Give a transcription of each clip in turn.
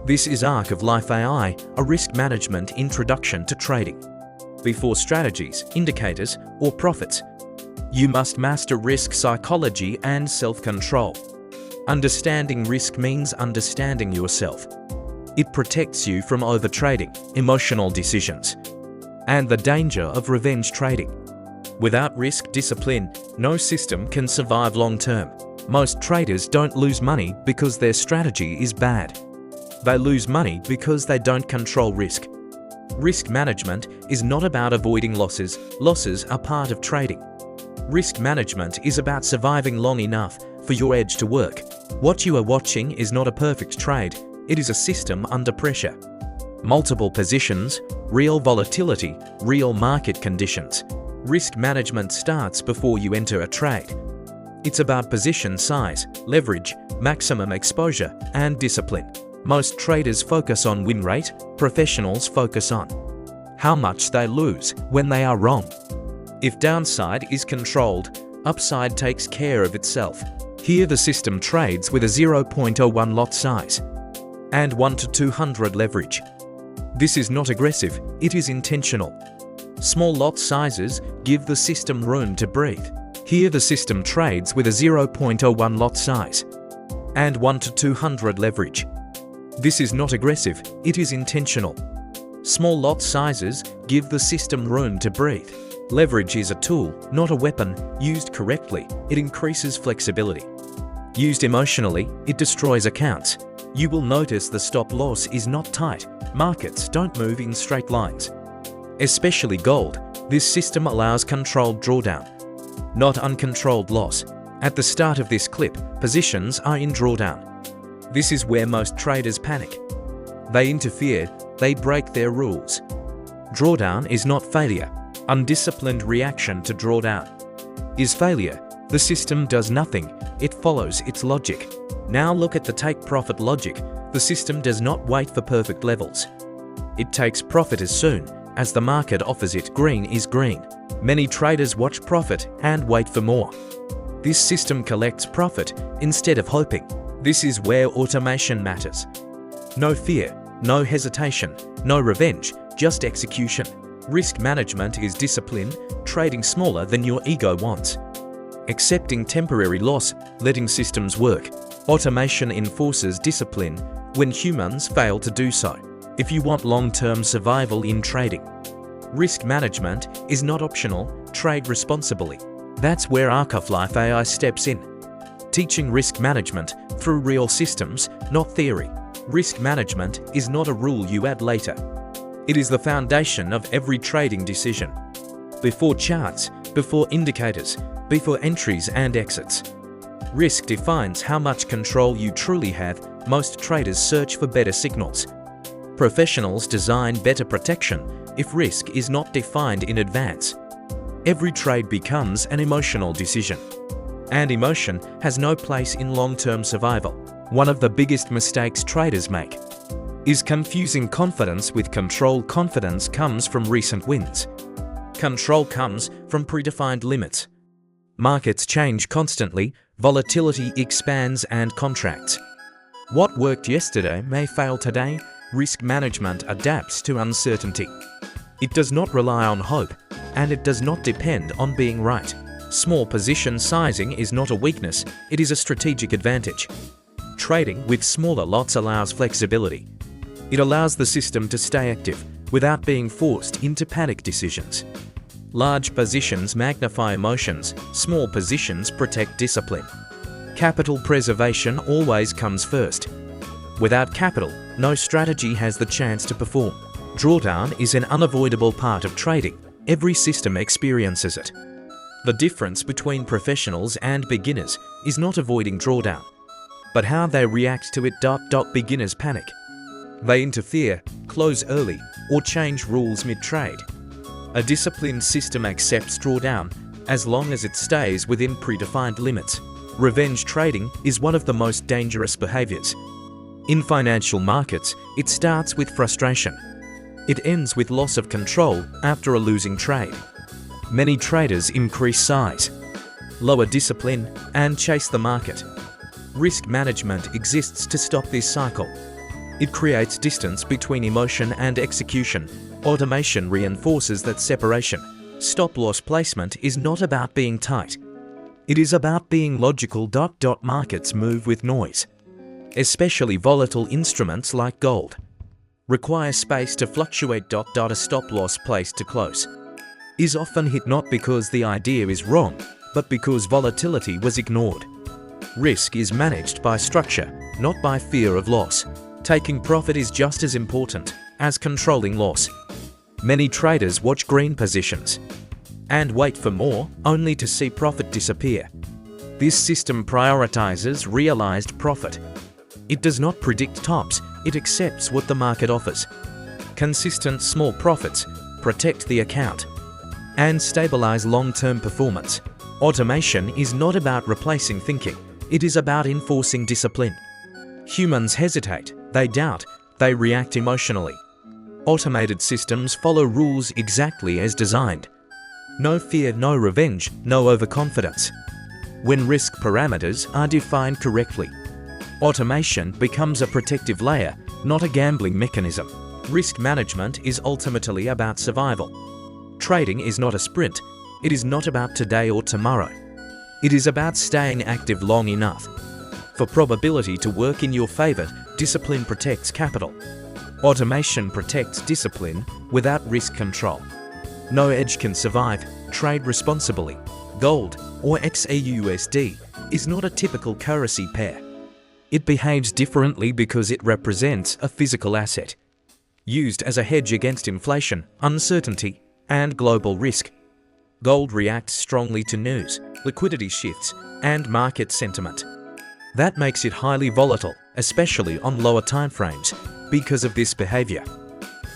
This is ArcOfLife AI, a risk management introduction to trading. Before strategies, indicators, or profits, you must master risk psychology and self-control. Understanding risk means understanding yourself. It protects you from overtrading, emotional decisions, and the danger of revenge trading. Without risk discipline, no system can survive long-term. Most traders don't lose money because their strategy is bad. They lose money because they don't control risk. Risk management is not about avoiding losses. Losses are part of trading. Risk management is about surviving long enough for your edge to work. What you are watching is not a perfect trade. It is a system under pressure. Multiple positions, real volatility, real market conditions. Risk management starts before you enter a trade. It's about position size, leverage, maximum exposure, and discipline. Most traders focus on win rate, professionals focus on how much they lose when they are wrong. If downside is controlled, upside takes care of itself. Here the system trades with a 0.01 lot size and 1 to 200 leverage. This is not aggressive, it is intentional. Small lot sizes give the system room to breathe. Here the system trades with a 0.01 lot size and 1 to 200 leverage. This is not aggressive, it is intentional. Small lot sizes give the system room to breathe. Leverage is a tool, not a weapon. Used correctly, it increases flexibility. Used emotionally, it destroys accounts. You will notice the stop loss is not tight. Markets don't move in straight lines. Especially gold, this system allows controlled drawdown, not uncontrolled loss. At the start of this clip, positions are in drawdown. This is where most traders panic. They interfere, they break their rules. Drawdown is not failure. Undisciplined reaction to drawdown is failure. The system does nothing, it follows its logic. Now look at the take profit logic. The system does not wait for perfect levels. It takes profit as soon as the market offers it. Green is green. Many traders watch profit and wait for more. This system collects profit instead of hoping. This is where automation matters. No fear, no hesitation, no revenge, just execution. Risk management is discipline, trading smaller than your ego wants. Accepting temporary loss, letting systems work. Automation enforces discipline when humans fail to do so. If you want long-term survival in trading, risk management is not optional. Trade responsibly. That's where ArcOfLife AI steps in. Teaching risk management through real systems, not theory. Risk management is not a rule you add later. It is the foundation of every trading decision. Before charts, before indicators, before entries and exits. Risk defines how much control you truly have. Most traders search for better signals. Professionals design better protection if risk is not defined in advance. Every trade becomes an emotional decision. And emotion has no place in long-term survival. One of the biggest mistakes traders make is confusing confidence with control. Confidence comes from recent wins. Control comes from predefined limits. Markets change constantly, volatility expands and contracts. What worked yesterday may fail today. Risk management adapts to uncertainty. It does not rely on hope, and it does not depend on being right. Small position sizing is not a weakness, it is a strategic advantage. Trading with smaller lots allows flexibility. It allows the system to stay active without being forced into panic decisions. Large positions magnify emotions, small positions protect discipline. Capital preservation always comes first. Without capital, no strategy has the chance to perform. Drawdown is an unavoidable part of trading. Every system experiences it. The difference between professionals and beginners is not avoiding drawdown, but how they react to it. Beginners panic. They interfere, close early, or change rules mid-trade. A disciplined system accepts drawdown as long as it stays within predefined limits. Revenge trading is one of the most dangerous behaviors. In financial markets, it starts with frustration. It ends with loss of control after a losing trade. Many traders increase size, lower discipline, and chase the market. Risk management exists to stop this cycle. It creates distance between emotion and execution. Automation reinforces that separation. Stop-loss placement is not about being tight. It is about being logical. Markets move with noise. Especially volatile instruments like gold require space to fluctuate. A stop-loss placed too close is often hit not because the idea is wrong, but because volatility was ignored. Risk is managed by structure, not by fear of loss. Taking profit is just as important as controlling loss. Many traders watch green positions and wait for more, only to see profit disappear. This system prioritizes realized profit. It does not predict tops, it accepts what the market offers. Consistent small profits protect the account and stabilize long-term performance. Automation is not about replacing thinking, it is about enforcing discipline. Humans hesitate, they doubt, they react emotionally. Automated systems follow rules exactly as designed. No fear, no revenge, no overconfidence. When risk parameters are defined correctly, automation becomes a protective layer, not a gambling mechanism. Risk management is ultimately about survival. Trading is not a sprint. It is not about today or tomorrow. It is about staying active long enough for probability to work in your favor. Discipline protects capital. Automation protects discipline without risk control. No edge can survive. Trade responsibly. Gold, or XAUUSD, is not a typical currency pair. It behaves differently because it represents a physical asset, used as a hedge against inflation, uncertainty, and global risk. Gold reacts strongly to news, liquidity shifts, and market sentiment. That makes it highly volatile, especially on lower timeframes, because of this behavior.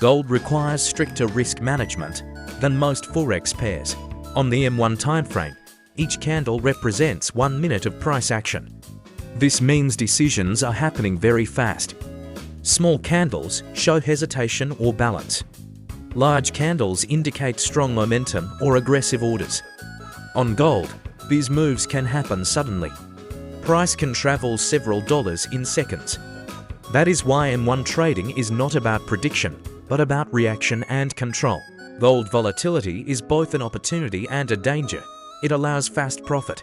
Gold requires stricter risk management than most forex pairs. On the M1 timeframe, each candle represents 1 minute of price action. This means decisions are happening very fast. Small candles show hesitation or balance. Large candles indicate strong momentum or aggressive orders. On gold, these moves can happen suddenly. Price can travel several dollars in seconds. That is why M1 trading is not about prediction, but about reaction and control. Gold volatility is both an opportunity and a danger. It allows fast profit,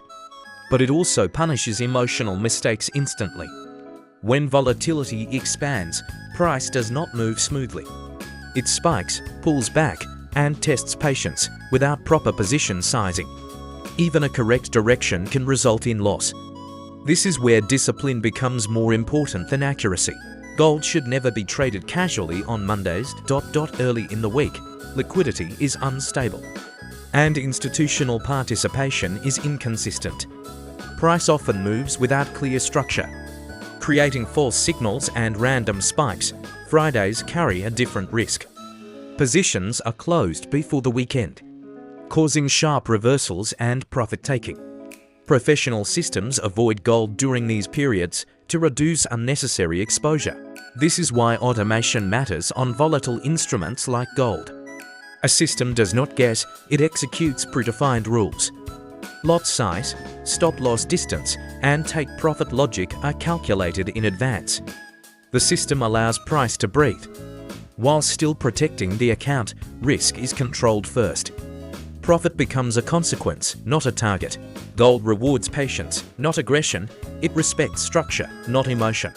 but it also punishes emotional mistakes instantly. When volatility expands, price does not move smoothly. It spikes, pulls back, and tests patience without proper position sizing. Even a correct direction can result in loss. This is where discipline becomes more important than accuracy. Gold should never be traded casually on Mondays. Early in the week, liquidity is unstable, and institutional participation is inconsistent. Price often moves without clear structure, creating false signals and random spikes. Fridays carry a different risk. Positions are closed before the weekend, causing sharp reversals and profit-taking. Professional systems avoid gold during these periods to reduce unnecessary exposure. This is why automation matters on volatile instruments like gold. A system does not guess, it executes predefined rules. Lot size, stop-loss distance, and take-profit logic are calculated in advance. The system allows price to breathe. While still protecting the account, risk is controlled first. Profit becomes a consequence, not a target. Gold rewards patience, not aggression. It respects structure, not emotion.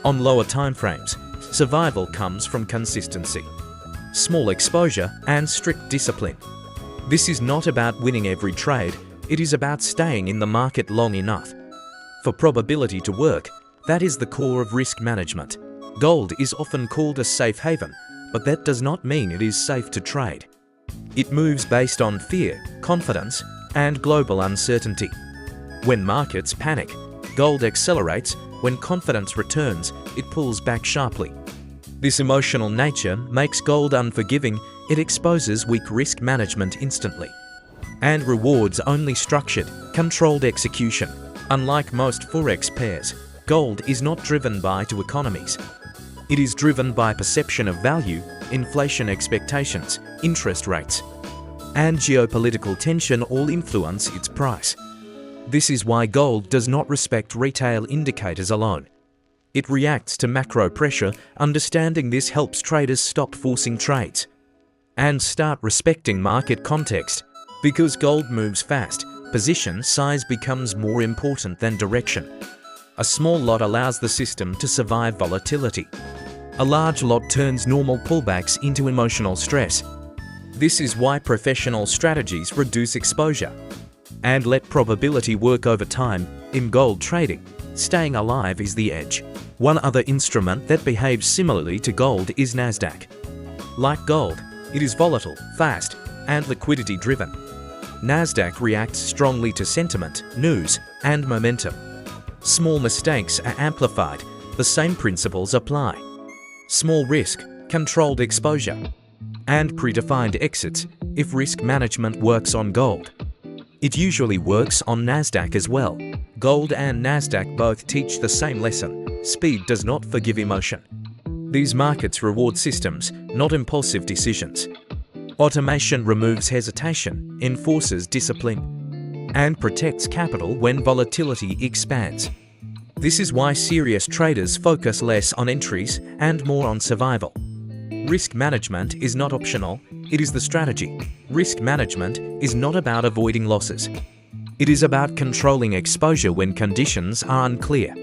On lower timeframes, survival comes from consistency, small exposure, and strict discipline. This is not about winning every trade, it is about staying in the market long enough for probability to work. That is the core of risk management. Gold is often called a safe haven, but that does not mean it is safe to trade. It moves based on fear, confidence, and global uncertainty. When markets panic, gold accelerates. When confidence returns, it pulls back sharply. This emotional nature makes gold unforgiving. It exposes weak risk management instantly and rewards only structured, controlled execution. Unlike most forex pairs, gold is not driven by two economies. It is driven by perception of value, inflation expectations, interest rates, and geopolitical tension all influence its price. This is why gold does not respect retail indicators alone. It reacts to macro pressure. Understanding this helps traders stop forcing trades and start respecting market context. Because gold moves fast, position size becomes more important than direction. A small lot allows the system to survive volatility. A large lot turns normal pullbacks into emotional stress. This is why professional strategies reduce exposure and let probability work over time. In gold trading, staying alive is the edge. One other instrument that behaves similarly to gold is Nasdaq. Like gold, it is volatile, fast, and liquidity-driven. Nasdaq reacts strongly to sentiment, news, and momentum. Small mistakes are amplified. The same principles apply. Small risk, controlled exposure, and predefined exits. If risk management works on gold, it usually works on Nasdaq as well. Gold and Nasdaq both teach the same lesson: speed does not forgive emotion. These markets reward systems, not impulsive decisions. Automation removes hesitation, enforces discipline, and protects capital when volatility expands. This is why serious traders focus less on entries and more on survival. Risk management is not optional, it is the strategy. Risk management is not about avoiding losses. It is about controlling exposure when conditions are unclear.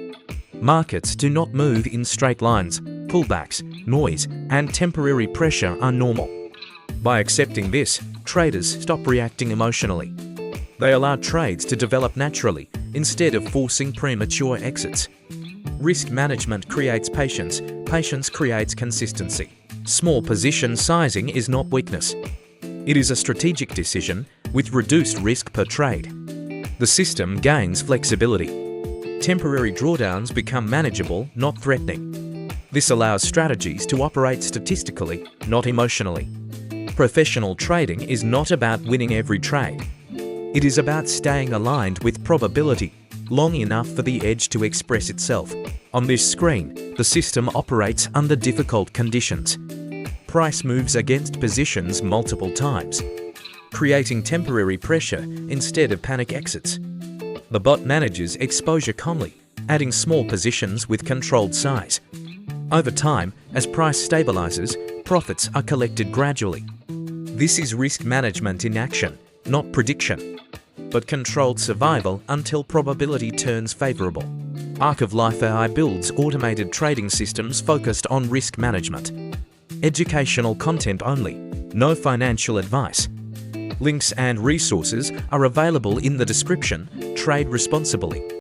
Markets do not move in straight lines. Pullbacks, noise, and temporary pressure are normal. By accepting this, traders stop reacting emotionally. They allow trades to develop naturally instead of forcing premature exits. Risk management creates patience. Patience creates consistency. Small position sizing is not weakness. It is a strategic decision with reduced risk per trade. The system gains flexibility. Temporary drawdowns become manageable, not threatening. This allows strategies to operate statistically, not emotionally. Professional trading is not about winning every trade. It is about staying aligned with probability long enough for the edge to express itself. On this screen, the system operates under difficult conditions. Price moves against positions multiple times, creating temporary pressure instead of panic exits. The bot manages exposure calmly, adding small positions with controlled size. Over time, as price stabilizes, profits are collected gradually. This is risk management in action, not prediction, but controlled survival until probability turns favorable. ArcOfLife AI builds automated trading systems focused on risk management. Educational content only, no financial advice. Links and resources are available in the description. Trade responsibly.